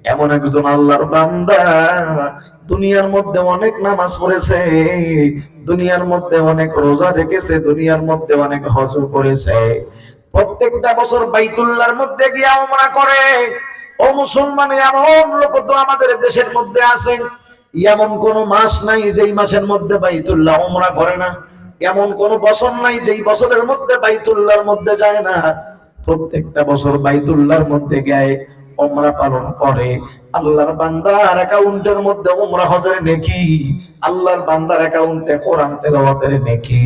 এমন একজন আল্লাহর বান্দা দুনিয়ার মধ্যে অনেক নামাজ পড়েছে, দুনিয়ার মধ্যে অনেক রোজা রেখেছে, দুনিয়ার মধ্যে অনেক হজ করেছে, প্রত্যেকটা বছর বাইতুল্লাহর মধ্যে গিয়ে উমরা করে। ও মুসলমান, এমন লোক তো আমাদের দেশের মধ্যে আছে, এমন কোন মাস নাই যেই মাসের মধ্যে বাইতুল্লাহ উমরা করে না, এমন কোন বছর নাই যেই বছরের মধ্যে বাইতুল্লাহর মধ্যে যায় না। প্রত্যেকটা বছর বাইতুল্লাহর মধ্যে গিয়ে উমরা পালন করে। আল্লাহর বান্দার অ্যাকাউন্টের মধ্যে উমরা হজের নেকি, আল্লাহর বান্দার অ্যাকাউন্টে কোরআন তেলাওয়াতের নেকি।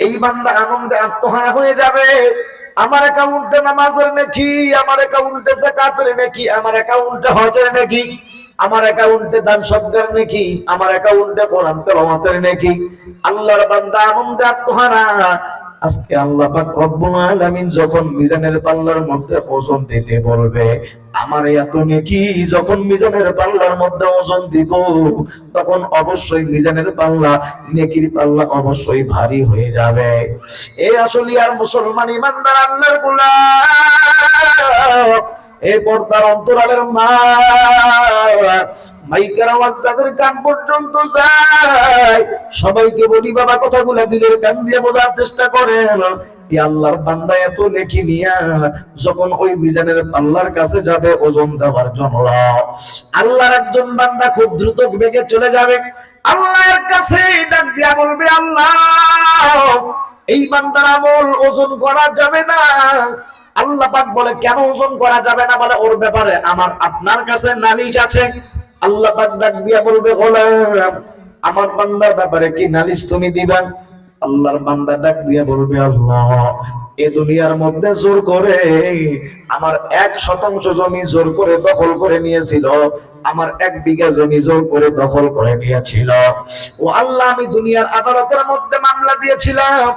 এই বান্দা আনন্দে আত্মহারা হয়ে যাবে, আমার অ্যাকাউন্টে নামাজের নেকি, আমার অ্যাকাউন্টে যাকাতের নেকি, আমার অ্যাকাউন্টে হজের নেকি, আমার অ্যাকাউন্টে দান সদকার নেকি, আমার অ্যাকাউন্টে কোরআন তেলাওয়াতের নেকি। আল্লাহর বান্দা আনন্দে আত্মহারা। আজকে আল্লাহ পাক রব্বুল আলামিন যখন মিজানের পাল্লার মধ্যে ওজন দিতে বলবে, আমার এত নেকি যখন মিজানের পাল্লার মধ্যে ওজন দিব, তখন অবশ্যই মিজানের পাল্লা, নেকির পাল্লা অবশ্যই ভারী হয়ে যাবে। এই আসলে আর মুসলমান ইমানদার আল্লাহর গোলাম, এই পর্দার অন্তরালের মা, মাইকের আওয়াজ যাদের কান পর্যন্ত যায়, সবাইকে বলি বাবা কথাগুলো দিলের কান দিয়ে বোঝার চেষ্টা করেন। আল্লাহর বান্দা এত নেকি নিয়া যখন ওই মিজানের পাল্লার কাছে যাবে ওজন দেওয়ার জন্য, আল্লাহর একজন বান্দা খুব দ্রুত বেগে চলে যাবে, আল্লাহর কাছে ডাক দিয়া বলবে, আল্লাহ এই বান্দার আমল ওজন করা যাবে না। আল্লাহ পাক বলে, কেন ওজন করা যাবে না? বলে, ওর ব্যাপারে আমার আপনার কাছে নালিশ আছে। আল্লাহ পাক ডাক দিয়া বলবে, গোলাম আমার বান্দার ব্যাপারে কি নালিশ তুমি দিবা? আল্লাহর বান্দা ডাক দিয়া বলবে, আল্লাহ এই দুনিয়ার মধ্যে জোর করে আমার 1% জমি জোর করে দখল করে নিয়েছিল, আমার 1 বিঘা জমি জোর করে দখল করে নিয়েছিল। ও আল্লাহ, আমি দুনিয়ার আদালতের মধ্যে মামলা দিয়েছিলাম,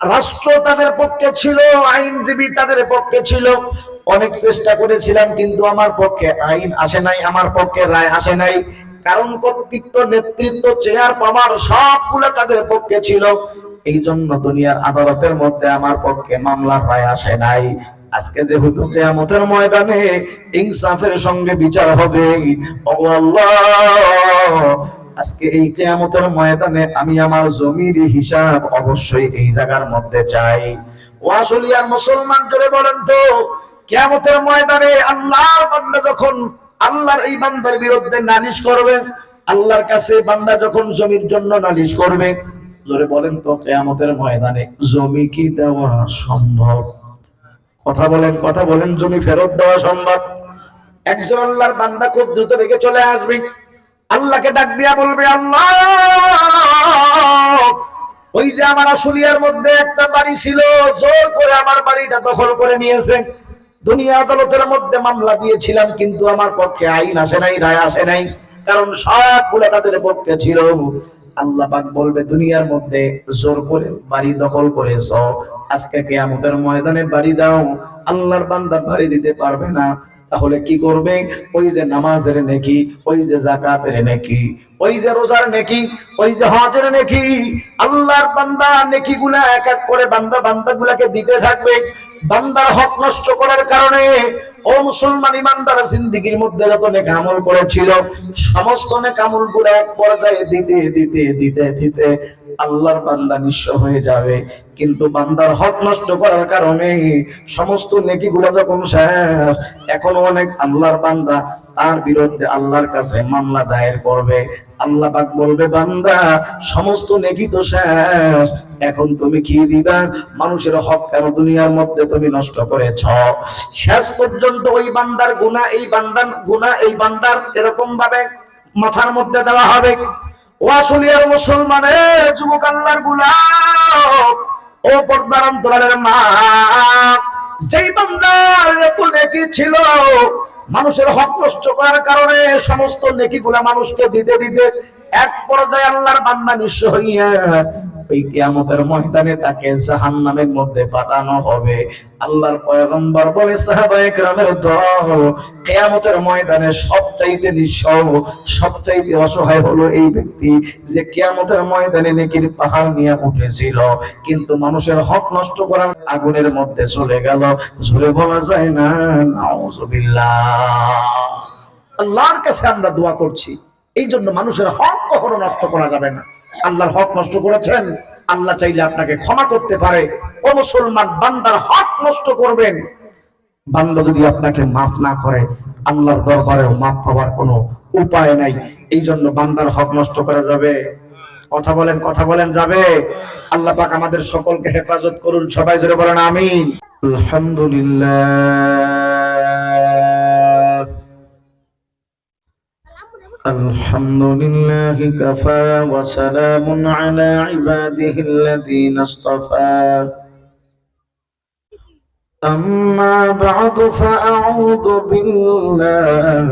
রাষ্ট্র তাদের পক্ষে ছিল, আইনজীবী তাদের পক্ষে ছিল, অনেক চেষ্টা করেছিলাম কিন্তু আমার পক্ষে আইন আসে নাই, আমার পক্ষে রায় আসে নাই। কারণ কর্তৃত্ব, নেতৃত্ব, চেয়ার পাওয়ার সবগুলো তাদের পক্ষে ছিল, এই জন্য দুনিয়ার আদালতের মধ্যে আমার পক্ষে মামলার রায় আসে নাই। আজকে যেহেতু কিয়ামতের ময়দানে ইনসাফের সঙ্গে বিচার হবে, ও আল্লাহ আজকে এই কিয়ামতের ময়দানে আমি আমার জমির হিসাব অবশ্যই এই জায়গার মধ্যে চাই। ও আসলিয়ার মুসলমান, জোরে বলেন তো, কিয়ামতের ময়দানে আল্লাহর বান্দা যখন আল্লাহর এই বান্দার বিরুদ্ধে নালিশ করবে, আল্লাহর কাছে বান্দা যখন জমির জন্য নালিশ করবে, জোরে বলেন তো, কিয়ামতের ময়দানে জমি কি দেওয়া সম্ভব? কথা বলেন, কথা বলেন, জমি ফেরত দেওয়া সম্ভব? একজন আল্লাহর বান্দা খুব দ্রুত বেগে চলে আসবে, আল্লাহকে ডাক দিয়া বলবে, আল্লাহ ওই যে আমার আশুলিয়ার মধ্যে একটা বাড়ি ছিল, জোর করে আমার বাড়িটা দখল করে নিয়েছে, দুনিয়া আদালতের মধ্যে মামলা দিয়েছিলাম কিন্তু আমার পক্ষে আইন আসে নাই, রায় আসে নাই, কারণ সবগুলো তাদের পক্ষে ছিল। আল্লাহ পাক বলবে, দুনিয়ার মধ্যে জোর করে বাড়ি দখল করেছো, আজকে কিয়ামতের ময়দানে বাড়ি দাও। আল্লাহর বান্দা বাড়ি দিতে পারবে না, তাহলে কি করবে? ওই যে নামাজের নেকি, ওই যে যাকাতের নেকি, ওই যে রোজার নেকি, ওই যে হজের নেকি, আল্লাহর বান্দা নেকিগুলা এক এক করে বান্দাগুলাকে দিতে থাকবে। বান্দার হক নষ্ট করার কারণে ও মুসলমান ইমানদার জিন্দেগীর মধ্যে যত নেক আমল করেছিল, সমস্ত নেক আমলগুলো এক পর্যায়ে দিতে দিতে দিতে দিতে আল্লাহর বান্দা নিঃস্ব হয়ে যাবে। কিন্তু বান্দার হক নষ্ট করার কারণে সমস্ত নেকিগুলো যখন শেষ, এখন অনেক আল্লাহর বান্দা তার বিরুদ্ধে আল্লাহর কাছে মামলা দায়ের করবে। আল্লাহ পাক বলবে, বান্দা সমস্ত নেকি তো শেষ, এখন তুমি কি দিবা? মানুষের হক কেন দুনিয়ার মধ্যে তুমি নষ্ট করেছ? শেষ পর্যন্ত ওই বান্দার গুনাহ, এই বান্দার গুনাহ, এই বান্দার এরকম ভাবে মাথার মধ্যে দেওয়া হবে। ও আসলিয়ার মুসলমানের যুবক, আল্লাহর গোলাম, ও পর্দার অন্তরালের মা, যেই বান্দার এত নেকি ছিল, মানুষের হক নষ্ট করার কারণে সমস্ত নেকিগুলা মানুষকে দিতে দিতে এক পর্যায়ে আল্লাহর বান্দা নিঃস্ব হইয়া ওই কিয়ামতের ময়দানে তাকে জাহান্নামের মধ্যে পাঠানো হবে। আল্লাহর পয়গম্বর বলে, সাহাবায়ে কেরামের দল, কিয়ামতের ময়দানে সবচাইতে নিঃস্ব, সবচাইতে অসহায় হলো এই ব্যক্তি যে কিয়ামতের ময়দানে নেকির পাহাড় নিয়ে উঠেছিল, কিন্তু মানুষের হক নষ্ট করার আগুনের মধ্যে চলে গেল। জোরে বলা যায় না নাউজুবিল্লাহ। আল্লাহর কাছে আমরা দোয়া করছি। এই জন্য মানুষের হক কখনো নষ্ট করা যাবে না। আল্লাহর হক নষ্ট করেছেন, আল্লাহ চাইলে আপনাকে ক্ষমা করতে পারে। ও মুসলমান, বান্দার হক নষ্ট করবেন, বান্দা যদি আপনাকে মাফ না করে আল্লাহর দরবারে মাফ পাওয়ার কোনো উপায় নাই। এই জন্য বান্দার হক নষ্ট করা যাবে? কথা বলেন, কথা বলেন, যাবে? আল্লাহ পাক আমাদের সকলকে হেফাজত করুন। সবাই জোরে বলেন আমিন। আলহামদুলিল্লাহ, আলহামদুলিল্লাহি কাফা ওয়া সালামুন আলা ইবাদিহিল্লাযীনা ইসতাফা। أما بعد فأعوذ بالله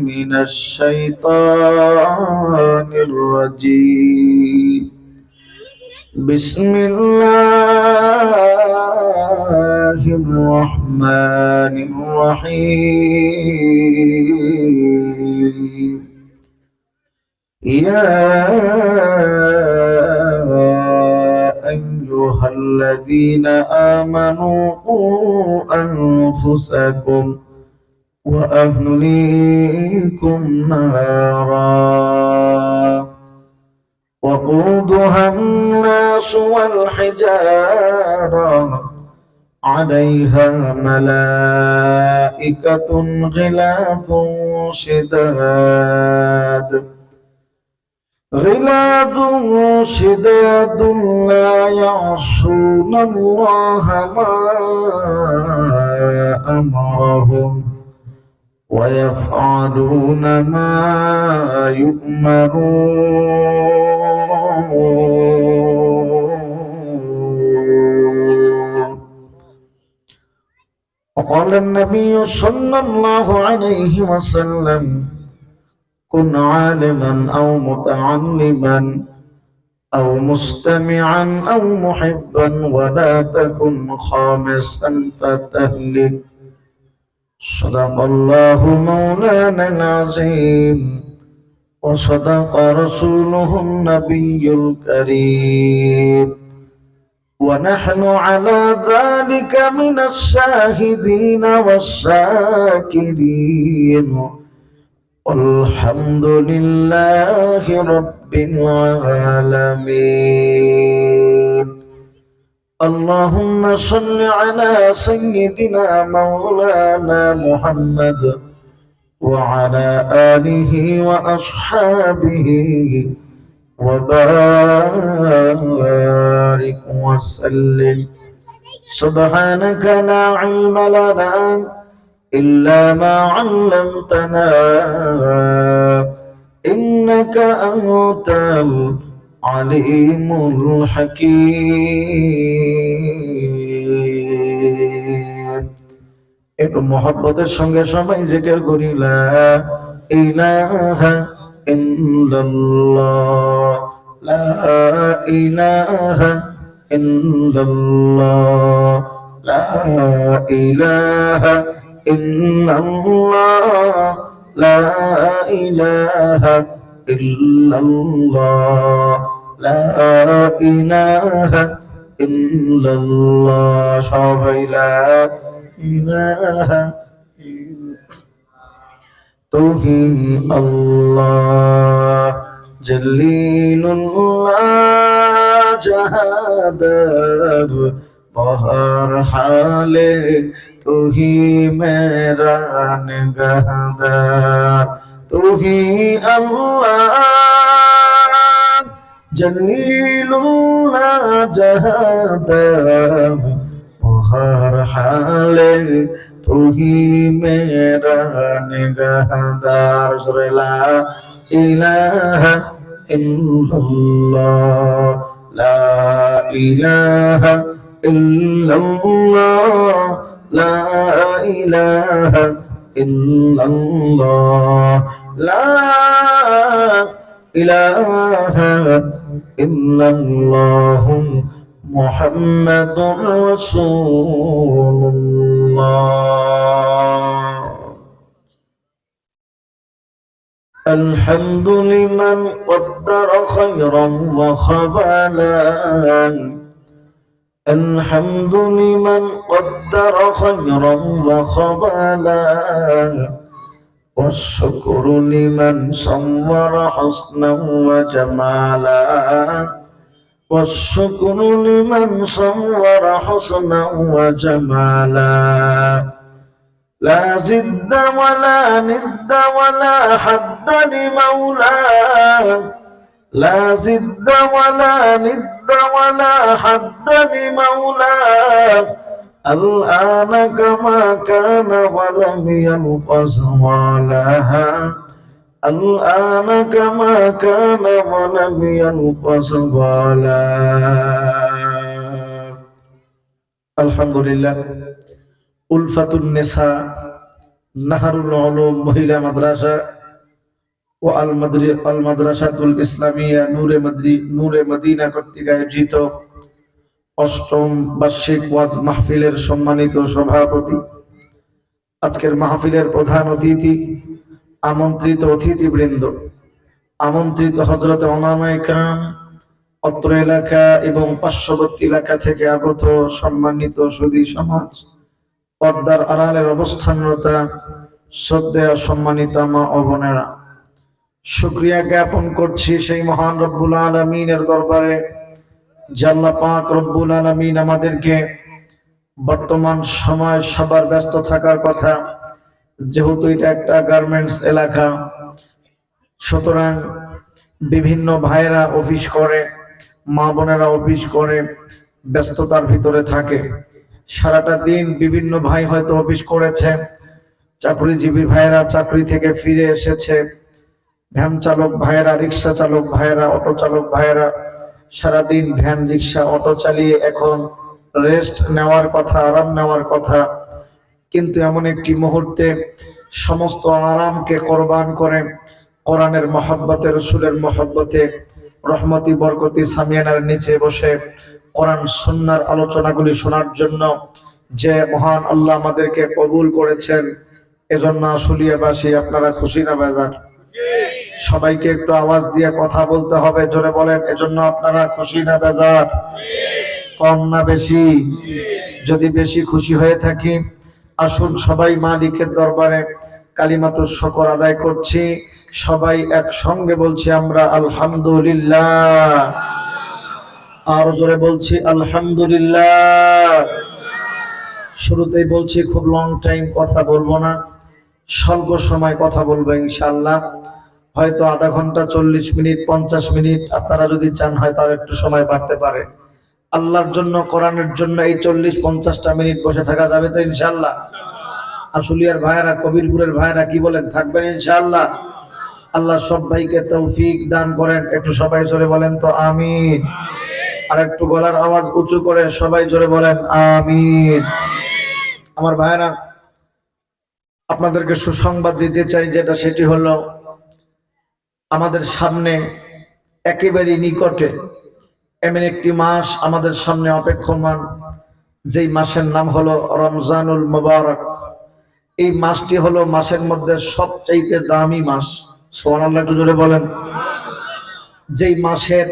من الشيطان الرجيم. بسم الله الرحمن الرحيم. يا أيها الذين آمنوا قوا أنفسكم وأهليكم نارا وقودها الناس والحجارة عليها ملائكة غلاظ شداد لا يعصون الله ما أمرهم ويفعلون ما يؤمرون. وقال النبي صلى الله عليه وسلم: كن عالما أو متعلما أو مستمعا أو محبا ولا تكن خامسا فتهلك. صدق الله مولانا العظيم وصدق رسوله النبي الكريم ونحن على ذلك من الشاهدين والشاكرين والحمد لله رب العالمين. اللهم صل على سيدنا مولانا محمد وعلى آله وأصحابه وبارك وسلم. سبحانك لا علم لنا إلا ما علمتنا إنك أنت العليم الحكيم. একটু মহব্বতের সঙ্গে সবাই জিকির করি লা ইলাহা ইল্লাল্লাহ, লা ইলাহা ইল্লাল্লাহ, লা ইলাহা ইল্লাল্লাহ, লা ইলাহা ইল্লাল্লাহ, লা ইলাহা ইল্লাল্লাহ। সবাই লা ইলাহা তুহি আল্লাহ জলিলুল্লাহ জাহাদার বহর হালে তুহি মেরা নিগাহদার। তুহি আল্লাহ জলিলুল্লাহ জাহাদার বহর হালে তুহি মেরা নিগাহদার। লা ইলাহা ইল্লাল্লাহ, লা ইলাহা ইল্লাল্লাহ, লা ইলাহা ইল্লাল্লাহ, লা ইলাহা ইল্লাল্লাহ মুহাম্মাদুর রাসূলুল্লাহ। الحمد لمن قدر خيرا وخبالا، الحمد لمن قدر خيرا وخبالا والشكر لمن صور حسنا وجمالا والشكر لمن صور حسنا وجمالا لا زد ولا ند ولا حد لمولاه لا زد ولا ند ولا حد لمولاه الآن كما كان ولم يلق زوالها الآن كما كان ولم يلق زوالا الحمد لله উলফাত উন্নেসা নাহারুল উলুম মহিলা মাদ্রাসা ও আল মাদ্রাসাতুল ইসলামিয়া নূরে মদিনা কর্তৃক আয়োজিত অষ্টম বার্ষিক ওয়াজ মাহফিলের সম্মানিত সভাপতি, আজকের মাহফিলের প্রধান অতিথি, আমন্ত্রিত অতিথিবৃন্দ, আমন্ত্রিত হযরত উলামায়ে কেরাম, অত্র এলাকা এবং পার্শ্ববর্তী এলাকা থেকে আগত সম্মানিত সুধী সমাজ, পর্দার আড়ালের অবস্থানরতা শ্রদ্ধেয় সম্মানিত মা ও বোনেরা, শুকরিয়া জ্ঞাপন করছি সেই মহান রব্বুল আলামিনের দরবারে যে আল্লাহ পাক রব্বুল আলামিন আমাদেরকে বর্তমান সময় সবার ব্যস্ত থাকার কথা, যেহেতু এটা একটা গার্মেন্টস এলাকা, সুতরাং বিভিন্ন ভাইয়েরা অফিস করে, মা বোনেরা অফিস করে, ব্যস্ততার ভিতরে থাকে। সারাটা দিন বিভিন্ন ভাই হয়তো অফিস করেছে, চাকরিজীবী ভাইয়েরা চাকরি থেকে ফিরে এসেছে, ভ্যান চালক ভাইয়েরা, রিক্সা চালক ভাইয়েরা, অটো চালক ভাইয়েরা সারাদিন ভ্যান রিক্সা অটো চালিয়ে এখন রেস্ট নেওয়ার কথা, আরাম নেওয়ার কথা, কিন্তু এমন একটি মুহূর্তে সমস্ত আরামকে কোরবান করে কোরআনের মহব্বতে, রসুলের মহব্বতে, রহমতি বরকতি সামিয়ানার নিচে বসে কোরআন সুন্নাহর আলোচনাগুলি শোনার জন্য যে মহান আল্লাহ আমাদেরকে কবুল করেছেন, এজন্য আশুলিয়াবাসী আপনারা খুশি না বেজার? সবাইকে একটু আওয়াজ দিয়ে কথা বলতে হবে, জোরে বলেন, এজন্য আপনারা খুশি না বেজার? কম না বেশি? যদি বেশি খুশি হয়ে থাকি, আসুন সবাই মালিকের দরবারে কালিমাতুশ শুকর আদায় করছি। সবাই একসঙ্গে বলছি আমরা আলহামদুলিল্লাহ, আর জোরে বলছি আলহামদুলিল্লাহ। শুরুতেই বলছি খুব লং টাইম কথা বলবো না, স্বল্প সময় কথা বলবো ইনশাআল্লাহ। হয়তো আধা ঘন্টা, 40 মিনিট, 50 মিনিট, আপনারা যদি চান হয়তো আর একটু সময় বাড়তে পারে। আল্লাহর জন্য, কোরআনের জন্য এই 40-50টা মিনিট বসে থাকা যাবে তো ইনশাআল্লাহ? আশুলিয়ার ভাইয়েরা, কবিরপুরের ভাইয়েরা কি বলেন, থাকবেন ইনশাআল্লাহ? আল্লাহ সব ভাইকে তৌফিক দান করেন। একটু সবাই জোরে বলেন তো আমিন। আর একটু গলার আওয়াজ উঁচু করে সবাই জোরে বলেন আমিন। আমার ভাইয়েরা, আপনাদেরকে সুসংবাদ দিতে চাই, যেটা সেটি হলো আমাদের সামনে একেবারে নিকটে এমন একটি মাস আমাদের সামনে অপেক্ষমান, যেই মাসের নাম হলো রমজানুল মুবারক। এই মাসটি হলো মাসের মধ্যে সবচাইতে দামি মাস। সুবহানাল্লাহ, একটু জোরে বলেন। যেই মাসের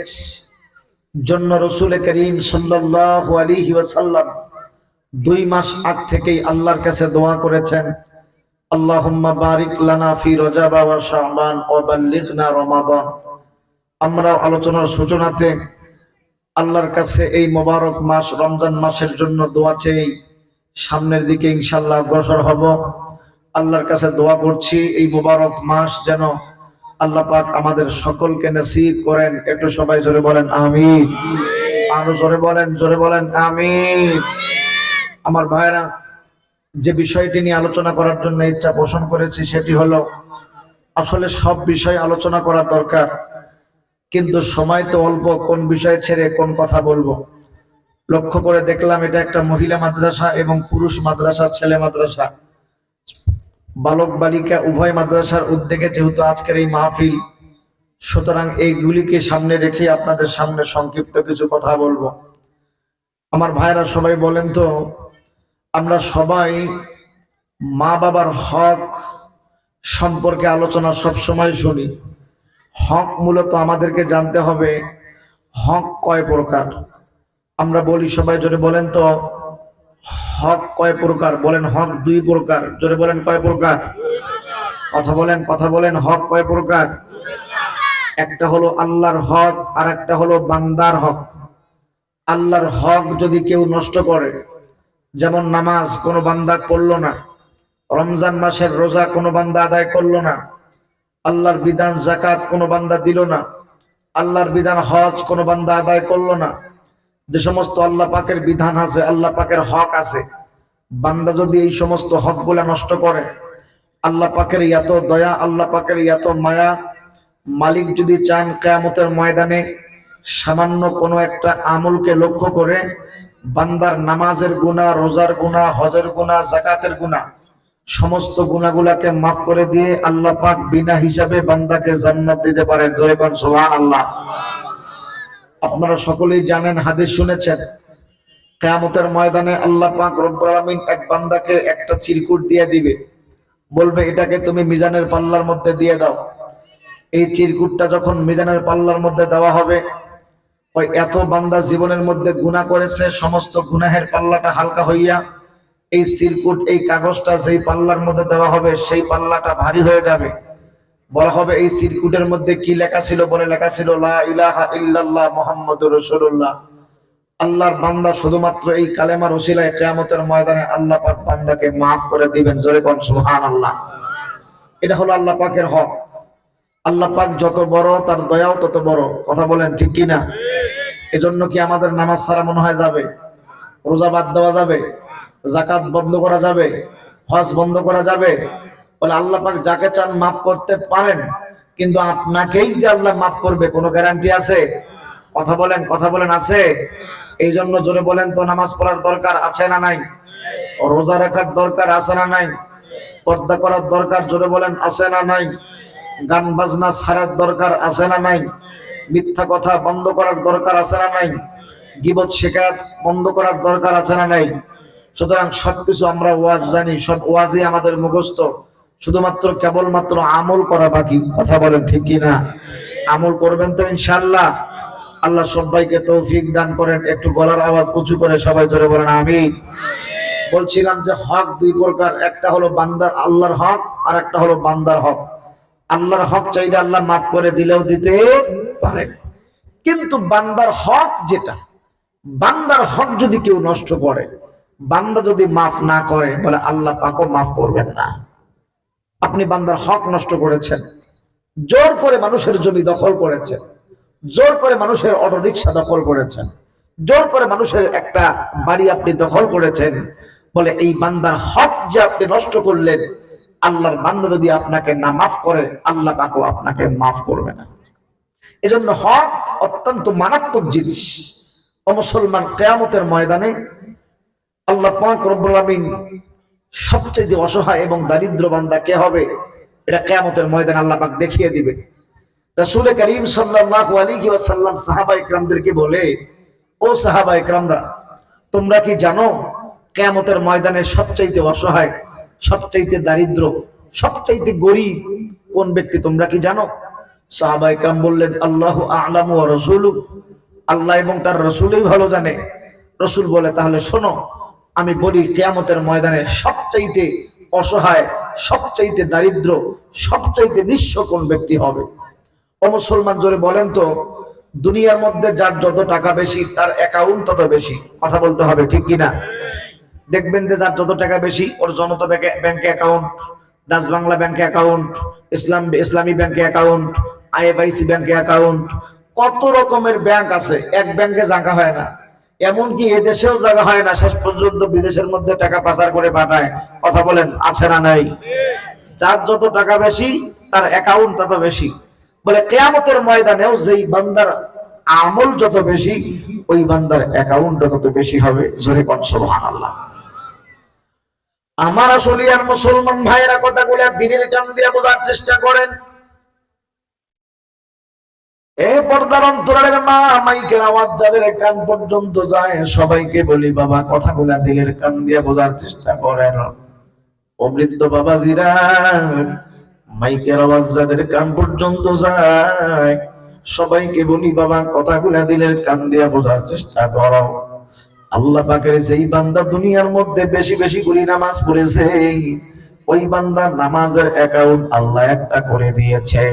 জন্য রাসূল করিম সাল্লাল্লাহু আলাইহি ওয়াসাল্লাম 2 মাস আগ থেকেই আল্লাহর কাছে দোয়া করেছেন, আল্লাহুম্মা বারিক লানা ফি রজব ওয়া শাবান ওয়া বাল্লিগনা রমাদান। আমরা আলোচনার সূচনাতে আল্লাহর কাছে এই মোবারক মাস রমজান মাসের জন্য দোয়া চেয়ে সামনের দিকে ইনশাআল্লাহ অগ্রসর হব। আল্লাহর কাছে দোয়া করছি এই মোবারক মাস যেন আল্লাহ পাক আমাদের সকলকে নসিব করেন। একটু সবাই জোরে বলেন আমিন। আরো জোরে বলেন, জোরে বলেন আমিন। আমার ভাইরা, যে বিষয়টি নিয়ে আলোচনা করার জন্য ইচ্ছা পোষণ করেছি সেটি হলো, আসলে সব বিষয় আলোচনা করা দরকার, কিন্তু সময় তো অল্প, কোন বিষয় ছেড়ে কোন কথা বলবো। লক্ষ্য করে দেখলাম এটা একটা মহিলা মাদ্রাসা এবং পুরুষ মাদ্রাসা, ছেলে মাদ্রাসা, বালক বালিকা উভয় মাদ্রাসার উদ্যোগে যেহেতু আজকের এই মাহফিল, সুতরাং এইগুলিকে সামনে রেখে আপনাদের সামনে সংক্ষিপ্ত কিছু কথা বলবো। আমার ভাইরা, সবাই বলেন তো, আমরা সবাই মা বাবার হক সম্পর্কে আলোচনা সব সময় শুনি। হক মূলত আমাদেরকে জানতে হবে হক কয় প্রকার। আমরা বলি, সবাই জোরে বলেন তো, হক কয় প্রকার? বলেন হক 2 প্রকার। জোরে বলেন কয় প্রকার? কথা বলেন, হক কয় প্রকার? একটা হলো আল্লাহর হক, আর একটা হলো বান্দার হক। আল্লাহর হক যদি কেউ নষ্ট করে, যেমন নামাজ কোনো বান্দা পড়লো না, রমজান মাসের রোজা কোনো বান্দা আদায় করলো না, আল্লাহর বিধান যাকাত কোনো বান্দা দিল না, আল্লাহর বিধান হজ কোনো বান্দা আদায় করলো না, যে সমস্ত আল্লাহ পাকের বিধান আছে, আল্লাহ পাকের হক আছে, বান্দা যদি এই সমস্ত হকগুলা নষ্ট করে, আল্লাহ পাকের এত দয়া, আল্লাহ পাকের এত মায়া, মালিক যদি চান কিয়ামতের ময়দানে সামান্য কোনো একটা আমলকে লক্ষ্য করে বান্দার নামাজের গুনাহ, রোজার গুনাহ, হজের গুনাহ, যাকাতের গুনাহ, সমস্ত গুনাহগুলাকে মাফ করে দিয়ে আল্লাহ পাক বিনা হিসাবে বান্দাকে জান্নাত দিতে পারেন। জোরে কোন সুবহানাল্লাহ। আপনারা সকলেই জানেন, হাদিস শুনেছেন, কিয়ামতের ময়দানে আল্লাহ পাক রব্বুল আলামিন এক বান্দাকে একটা চিরকুট দিয়ে দিবে, বলবে এটাকে তুমি মিজানের পাল্লার মধ্যে দিয়ে দাও। এই চিরকুটটা যখন মিজানের পাল্লার মধ্যে দেওয়া হবে, ওই এত বান্দা জীবনের মধ্যে গুনাহ করেছে, সমস্ত গুনাহের পাল্লাটা হালকা হইয়া এই চিরকুট, এই কাগজটা যেই পাল্লার মধ্যে দেওয়া হবে সেই পাল্লাটা ভারী হয়ে যাবে। বলা হবে এই চিরকুটের মধ্যে কি লেখা ছিল? বলে লেখা ছিল লা ইলাহা ইল্লাল্লাহ মুহাম্মাদুর রাসূলুল্লাহ। আল্লাহর বান্দা শুধুমাত্র এই কালেমার ওসিলায় কিয়ামতের ময়দানে আল্লাহ পাক বান্দাকে maaf করে দিবেন। জোরে কোন সুবহানাল্লাহ। এটা হলো আল্লাহ পাকের হক। আল্লাহ পাক যত বড়, তার দয়াও তত বড়। কথা বলেন ঠিক কি না? এজন্য কি আমাদের নামাজ ছাড়া মনে হয় যাবে? রোজা বাদ দেওয়া যাবে? যাকাত বন্ধ করা যাবে? হজ বন্ধ করা যাবে? বলে আল্লাহ পাক যাকে চান maaf করতে পারেন, কিন্তু আপনাকেই যে আল্লাহ maaf করবে কোনো গ্যারান্টি আছে? কথা বলেন আছে? এই জন্য জোরে বলেন তো, নামাজ পড়ার দরকার আছে না নাই? রোজা রাখার দরকার আছে না নাই? পর্দা করার দরকার জোরে বলেন আছে না নাই? গান বাজনা ছাড়ার দরকার আছে না নাই? মিথ্যা কথা বন্ধ করার দরকার আছে না নাই? গীবত শিকায়ত বন্ধ করার দরকার আছে না নাই? সুতরাং সবকিছু আমরা ওয়াজ জানি, সব ওয়াজই আমাদের মুখস্থ, শুধুমাত্র কেবলমাত্র আমল করা বাকি। কথা বলেন ঠিক কি না? আমল করবেন তো ইনশাআল্লাহ। আল্লাহ সবাইকে তৌফিক দান করেন। একটু গলার আওয়াজ উঁচু করে সবাই জোরে বলেন আমিন। বলছিলাম যে হক দুই প্রকার, একটা হলো বান্দার আল্লাহর হক, আর একটা হলো বান্দার হক। আল্লাহর হক চাইলে আল্লাহ মাফ করে দিলেও দিতে পারেন, কিন্তু বান্দার হক যেটা, বান্দার হক যদি কেউ নষ্ট করে, বান্দা যদি মাফ না করে, বলে আল্লাহ পাকও মাফ করবেন না। আপনি বান্দার হক নষ্ট করেছেন, জোর করে মানুষের জমি দখল করেছেন, জোর করে মানুষের অটো রিক্সা দখল করেছেন, জোর করে মানুষের একটা বাড়ি আপনি দখল করেছেন, বলে এই বান্দার হক যে আপনি নষ্ট করলেন, আল্লাহর বান্দা যদি আপনাকে না মাফ করে, আল্লাহ পাকও আপনাকে মাফ করবে না। এজন্য হক অত্যন্ত মারাত্মক জিনিস। ও মুসলমান, কিয়ামতের ময়দানে আল্লাহ পাক রব্বুল আলামিন সবচেয়ে অসহায় এবং দারিদ্র বান্দা কে হবে, এটা কিয়ামতের ময়দানে আল্লাহ পাক দেখিয়ে দিবে। রাসূল করিম সাল্লাল্লাহু আলাইহি ওয়াসাল্লাম সাহাবায়ে কেরামদেরকে বলে, ও সাহাবায়ে কেরামরা, তোমরা কি জানো কিয়ামতের ময়দানে সবচেয়ে অসহায়, সবচেয়ে দারিদ্র, সবচেয়ে গরীব কোন ব্যক্তি তোমরা কি জানো? সাহাবায়ে কেরাম বললেন, আল্লাহু আ'লামু ওয়া রাসূলুহু, আল্লাহ এবং তার রাসূলই ভালো জানে। রাসূল বলে, তাহলে শোনো, আমি বলি কিয়ামতের ময়দানে সবচেয়ে অসহায়, সবচেয়ে দারিদ্র, সবচেয়ে নিঃস্ব কোন ব্যক্তি হবে? ও মুসলমান, জোরে বলেন তো, দুনিয়ার মধ্যে যার যত টাকা বেশি তার অ্যাকাউন্ট তত বেশি। কথা বলতে হবে ঠিক কিনা? দেখবেন যে যার যত টাকা বেশি, ওর জনতা ব্যাংকে অ্যাকাউন্ট, ডাচ বাংলা ব্যাংকে অ্যাকাউন্ট, ইসলামী ব্যাংকে অ্যাকাউন্ট, আইএফআইসি ব্যাংকে অ্যাকাউন্ট, কত রকমের ব্যাংক আছে, এক ব্যাংকে জায়গা হয় না। এমনকি এদেশেও জায়গা হয় না, শেষ পর্যন্ত বিদেশের মধ্যে টাকা পাচার করে পাঠায়। কথা বলেন আছে না নাই? যার যত টাকা বেশি তার অ্যাকাউন্ট তত বেশি। বলে কিয়ামতের ময়দানেও যেই বান্দার আমল যত বেশি, ওই বান্দার অ্যাকাউন্ট তত বেশি হবে। জোরে কোন সুবহানাল্লাহ। আমার আসলে আর মুসলমান ভাইয়েরা কথাগুলো দিনের কান দিয়ে বোঝার চেষ্টা করেন। এই পর্দার অন্তরালের মা, মাইকের আওয়াজ যাদের কান পর্যন্ত যায়, সবাইকে বলি বাবা, কথাগুলো দিলের কান দিয়ে বোঝার চেষ্টা করেন। ও বৃদ্ধ বাবাজিরা, মাইকের আওয়াজ যাদের কান পর্যন্ত যায়, সবাইকে বলি বাবা, কথাগুলো দিলের কান দিয়ে বোঝার চেষ্টা করো। আল্লাহ পাকের যেই বান্দা দুনিয়ার মধ্যে বেশি বেশি করে নামাজ পড়েছে, ওই বান্দার নামাজের অ্যাকাউন্ট আল্লাহ একটা করে দিয়েছে।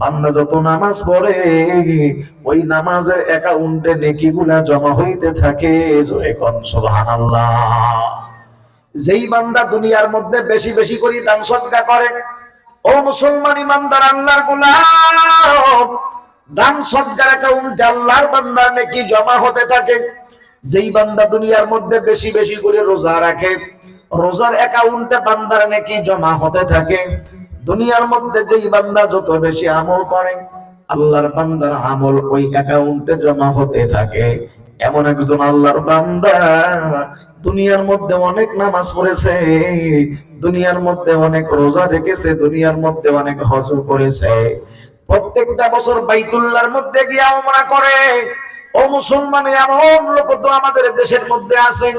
বান্দা যত নামাজ পড়ে ওই নামাজের অ্যাকাউন্টে নেকিগুলা জমা হইতে থাকে। জোরে কোন সুবহানাল্লাহ। যেই বান্দা দুনিয়ার মধ্যে বেশি বেশি করে দান সদকা করে, ও মুসলমান ইমানদার আল্লাহর গোলাম, দান সদকার অ্যাকাউন্টে আল্লাহর বান্দার নেকি জমা হতে থাকে। যেই বান্দা দুনিয়ার মধ্যে বেশি বেশি করে রোজা রাখে, রোজার অ্যাকাউন্টে বান্দার নেকি জমা হতে থাকে। দুনিয়ার মধ্যে যেই বান্দা যত বেশি আমল করে, আল্লাহর বান্দার আমল ওই অ্যাকাউন্টে জমা হতে থাকে। এমন একজন আল্লাহর বান্দা দুনিয়ার মধ্যে অনেক নামাজ পড়েছে, দুনিয়ার মধ্যে অনেক রোজা রেখেছে, দুনিয়ার মধ্যে অনেক হজ করেছে, প্রত্যেকটা বছর বাইতুল্লাহর মধ্যে গিয়ে উমরা করে। ও মুসলমান, এমন লোক তো আমাদের দেশের মধ্যে আছে,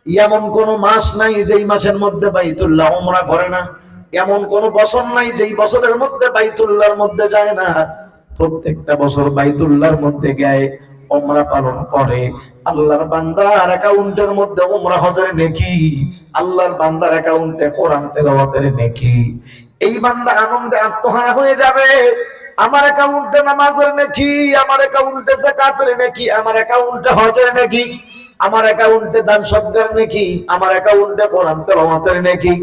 এমন কোন মাস নাই যেই মাসের মধ্যে বাইতুল্লাহ উমরা করে না, এমন কোন বছর নাই যেই বছরের মধ্যে বাইতুল্লাহর মধ্যে যায় না। প্রত্যেকটা বছর বাইতুল্লাহর মধ্যে গিয়ে উমরা পালন করে। আল্লাহর বান্দার অ্যাকাউন্টের মধ্যে উমরা হজের নেকি, আল্লাহর বান্দার অ্যাকাউন্টে কোরআন তেলাওয়াতের নেকি। এই বান্দা আনন্দে আত্মহারা হয়ে যাবে। আমার অ্যাকাউন্টে নামাজের নেকি, আমার অ্যাকাউন্টে যাকাতের নেকি, আমার অ্যাকাউন্টে হজের নেকি, আমার অ্যাকাউন্টে দান সদকার নেকি, আমার অ্যাকাউন্টে কোরআন তেলাওয়াতের নেকি।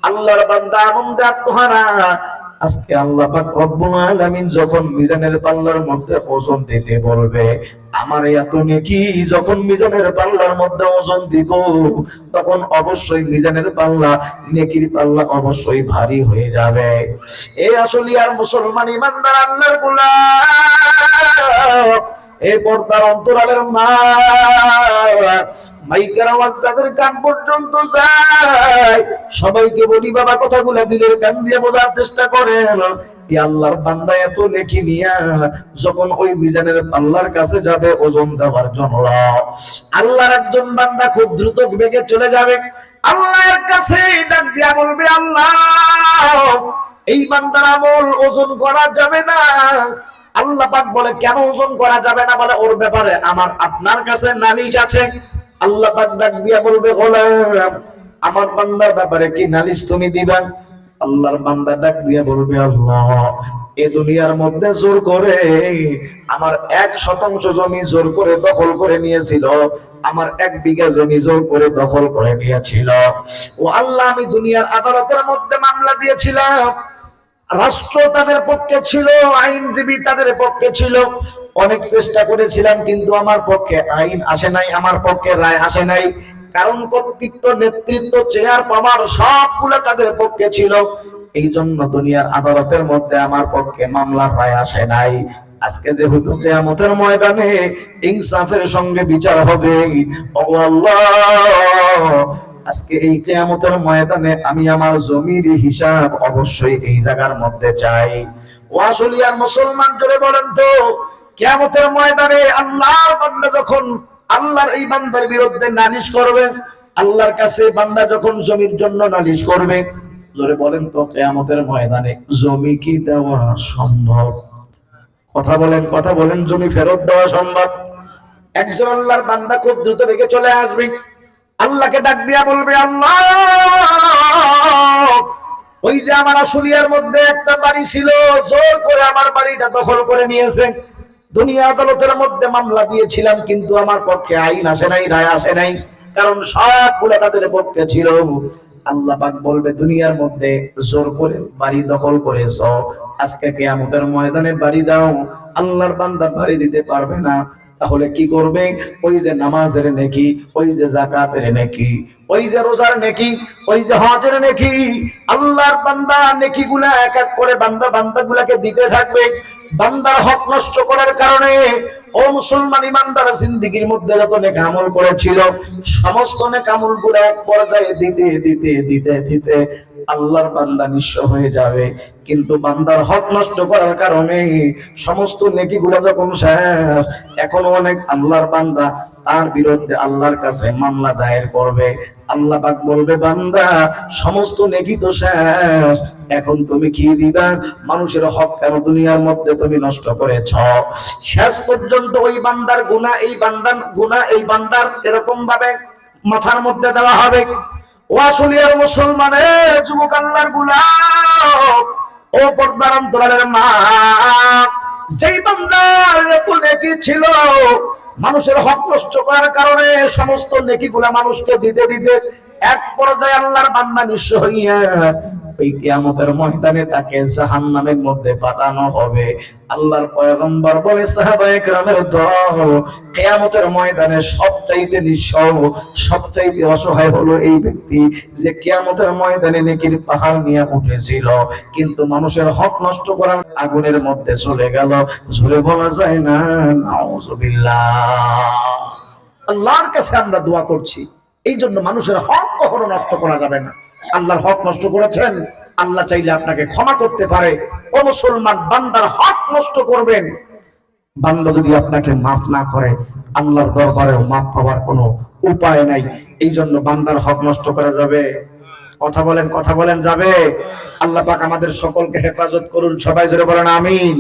আল্লাহর বান্দা আনন্দে আত্মহারা। আজকে আল্লাহ পাক রব্বুল আলামিন যখন মিজানের পাল্লার মধ্যে ওজন দিতে বলবে, আমার এত নেকি যখন মিজানের পাল্লার মধ্যে ওজন দিব, তখন অবশ্যই মিজানের পাল্লা, নেকির পাল্লা অবশ্যই ভারী হয়ে যাবে। এই আসলে আর মুসলমান ইমানদার আল্লাহর গোলাম, এই পর্দার অন্তরালের মা, মাইকের আওয়াজ যাদের কান পর্যন্ত যায়, সবাইকে বলি বাবা কথাগুলো দিলের কান দিয়ে বোঝার চেষ্টা করেন। এই আল্লাহর বান্দা এত নেকি নিয়া যখন ওই মিজানের পাল্লার কাছে যাবে ওজন দেওয়ার জন্য, আল্লাহর একজন বান্দা খুব দ্রুত বেগে চলে যাবে, আল্লাহর কাছে ডাক দিয়া বলবে, আল্লাহ এই বান্দার আমল ওজন করা যাবে না। আল্লাহ পাক বলে, কেন ওজন করা যাবে না? বলে, ওর ব্যাপারে আমার আপনার কাছে নালিশ আছে। আল্লাহ পাক ডাক দিয়া বলবে, গোলাম আমার বান্দার ব্যাপারে কি নালিশ তুমি দিবা? আল্লাহর বান্দা ডাক দিয়া বলবে, আল্লাহ এই দুনিয়ার মধ্যে জোর করে আমার 1% জমি জোর করে দখল করে নিয়েছিল, আমার 1 বিঘা জমি জোর করে দখল করে নিয়েছিল। ও আল্লাহ, আমি দুনিয়ার আদালতের মধ্যে মামলা দিয়েছিলাম, রাষ্ট্র তাদের পক্ষে ছিল, আইনজীবী তাদের পক্ষে ছিল, অনেক চেষ্টা করেছিলাম, কিন্তু আমার পক্ষে আইন আসে নাই, আমার পক্ষে রায় আসে নাই। কারণ কর্তৃত্ব, নেতৃত্ব, চেয়ার পাওয়ার সবগুলো তাদের পক্ষে ছিল। এই জন্য দুনিয়ার আদালতের মধ্যে আমার পক্ষে মামলার রায় আসে নাই। আজকে যেহেতু কিয়ামতের ময়দানে ইনসাফের সঙ্গে বিচার হবে, ওগো আল্লাহ আজকে এই কিয়ামতের ময়দানে আমি আমার জমির হিসাব অবশ্যই এই জায়গার মধ্যে চাই। ও আসলে আর মুসলমান জোরে বলেন তো, কিয়ামতের ময়দানে আল্লাহর বান্দা যখন আল্লাহর এই বান্দার বিরুদ্ধে নালিশ করবে, আল্লাহর কাছে বান্দা যখন জমির জন্য নালিশ করবে, জোরে বলেন তো কিয়ামতের ময়দানে জমি কি দেওয়া সম্ভব? কথা বলেন, কথা বলেন, জমি ফেরত দেওয়া সম্ভব? একজন আল্লাহর বান্দা খুব দ্রুত বেগে চলে আসবে, আল্লাহকে ডাক দিয়া বলবে, আল্লাহ ওই যে আমার আশুলিয়ার মধ্যে একটা বাড়ি ছিল, জোর করে আমার বাড়িটা দখল করে নিয়েছে। দুনিয়া আদালতের মধ্যে মামলা দিয়েছিলাম, কিন্তু আমার পক্ষে আইন আসে নাই, রায় আসে নাই, কারণ সবগুলো তাদের পক্ষে ছিল। আল্লাহ পাক বলবে, দুনিয়ার মধ্যে জোর করে বাড়ি দখল করেছো, আজকে কিয়ামতের ময়দানে বাড়ি দাও। আল্লাহর বান্দা বাড়ি দিতে পারবে না, তাহলে কি করবে? ওই যে নামাজের নেকি, ওই যে যাকাতের নেকি, ওই যে রোজার নেকি, ওই যে হজের নেকি, আল্লাহর বান্দা নেকিগুলা এক এক করে বান্দাগুলাকে দিতে থাকবে। বান্দার হক নষ্ট করার কারণে ও মুসলমান ইমানদার জিন্দেগীর মধ্যে যত নেক আমল করেছিল, সমস্ত নেক আমলগুলো এক পর্যায়ে দিতে দিতে দিতে দিতে আল্লাহর বান্দা নিঃস্ব হয়ে যাবে। কিন্তু বান্দার হক নষ্ট করার কারণে সমস্ত নেকিগুলো যখন শেষ, এখনো অনেক আল্লাহর বান্দা তার বিরুদ্ধে আল্লাহর কাছে মামলা দায়ের করবে। আল্লাহ পাক বলবে, বান্দা সমস্ত নেকি তো শেষ, এখন তুমি কি দিবা? মানুষের হক কেন দুনিয়ার মধ্যে তুমি নষ্ট করেছ? শেষ পর্যন্ত ওই বান্দার গুনাহ, এই বান্দার গুনাহ, এই বান্দার এরকম ভাবে মাথার মধ্যে দেওয়া হবে। ও আশুলিয়ার মুসলমানের যুবক আল্লাহর গোলাম, ও পর্দার অন্তরালের মা, যেই বান্দার এত নেকি ছিল, মানুষের হক নষ্ট করার কারণে সমস্ত নেকিগুলা মানুষকে দিতে দিতে এক পর্যায়ে আল্লাহর বান্দা নিঃস্ব হইয়া ওই কিয়ামতের ময়দানে তাকে জাহান্নামের মধ্যে পাঠানো হবে। আল্লাহর পয়গম্বর বলে, সাহাবায়ে কেরামের দল, কিয়ামতের ময়দানে সবচাইতে নিঃস্ব, সবচাইতে অসহায় হলো এই ব্যক্তি যে কিয়ামতের ময়দানে নেকির পাহাড় নিয়ে উঠেছিল, কিন্তু মানুষের হক নষ্ট করার আগুনের মধ্যে চলে গেল। জোরে বলা যায় না নাউযুবিল্লাহ। আল্লাহর কাছে আমরা দোয়া করছি, এই জন্য মানুষের হক কখনো নষ্ট করা যাবে না। আল্লাহর হক নষ্ট করেছেন, আল্লাহ চাইলে আপনাকে ক্ষমা করতে পারে। ও মুসলমান, বান্দার হক নষ্ট করবেন, বান্দা যদি আপনাকে মাফ না করে, আল্লাহর দরবারেও মাফ পাওয়ার কোনো উপায় নাই। এই জন্য বান্দার হক নষ্ট করা যাবে? কথা বলেন, কথা বলেন, যাবে? আল্লাহ পাক আমাদের সকলকে হেফাজত করুন। সবাই জোরে বলেন আমিন।